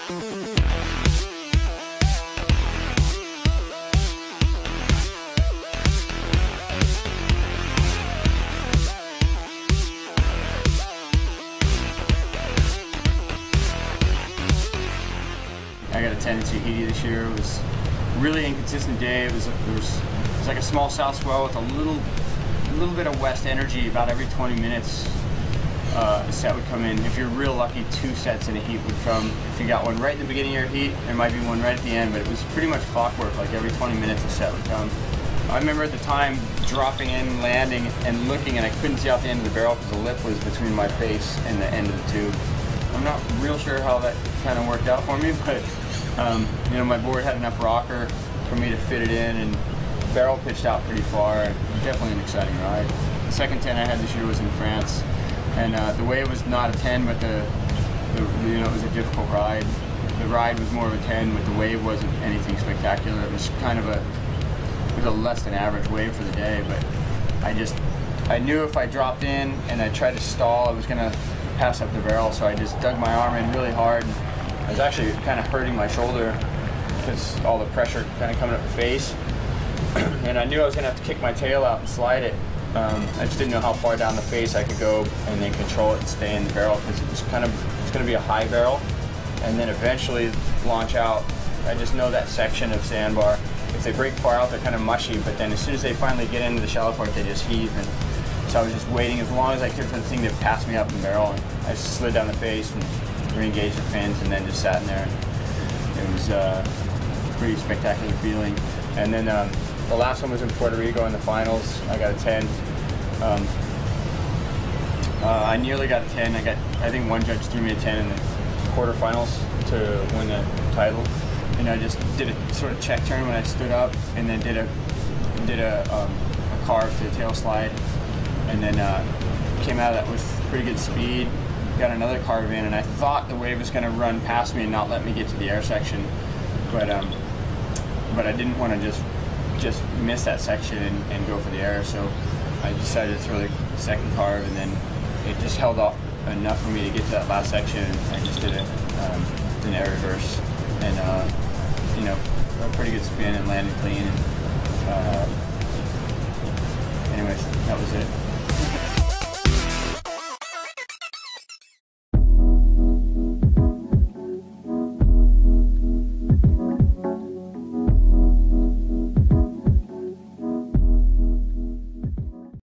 I got a tendency heaty this year. It was a really inconsistent day. It was like a small south swell with a little bit of west energy. About every 20 minutes, a set would come in. If you're real lucky, 2 sets in a heat would come. If you got one right in the beginning of your heat, there might be one right at the end, but it was pretty much clockwork. Like every 20 minutes, a set would come. I remember at the time dropping in, landing, and looking, and I couldn't see out the end of the barrel because the lip was between my face and the end of the tube. I'm not real sure how that kind of worked out for me, but you know, my board had enough rocker for me to fit it in, and the barrel pitched out pretty far. Definitely an exciting ride. The second 10 I had this year was in France, and the wave was not a 10, but you know, it was a difficult ride. The ride was more of a 10, but the wave wasn't anything spectacular. It was kind of a less than average wave for the day, but I knew if I dropped in and I tried to stall, I was gonna pass up the barrel, so I just dug my arm in really hard. I was actually kind of hurting my shoulder because all the pressure kind of coming up the face, and I knew I was gonna have to kick my tail out and slide it. I just didn't know how far down the face I could go and then control it and stay in the barrel, because it's gonna be a high barrel, and then eventually launch out. I just know that section of sandbar. If they break far out, they're kind of mushy, but then as soon as they finally get into the shallow part, they just heave. And so I was just waiting as long as I could for the thing to pass me up the barrel, and I slid down the face and re-engaged the fins, and then just sat in there. It was a pretty spectacular feeling. And then the last one was in Puerto Rico in the finals. I got a 10. I nearly got a 10. I think one judge threw me a 10 in the quarterfinals to win the title. And I just did a sort of check turn when I stood up, and then did a carve to the tail slide, and then came out of that with pretty good speed. Got another carve in, and I thought the wave was going to run past me and not let me get to the air section, but I didn't want to just miss that section and go for the air, so I decided to throw the second carve, and then it just held off enough for me to get to that last section, and I just did an air reverse, and you know, a pretty good spin and landed clean. And anyways, that was it.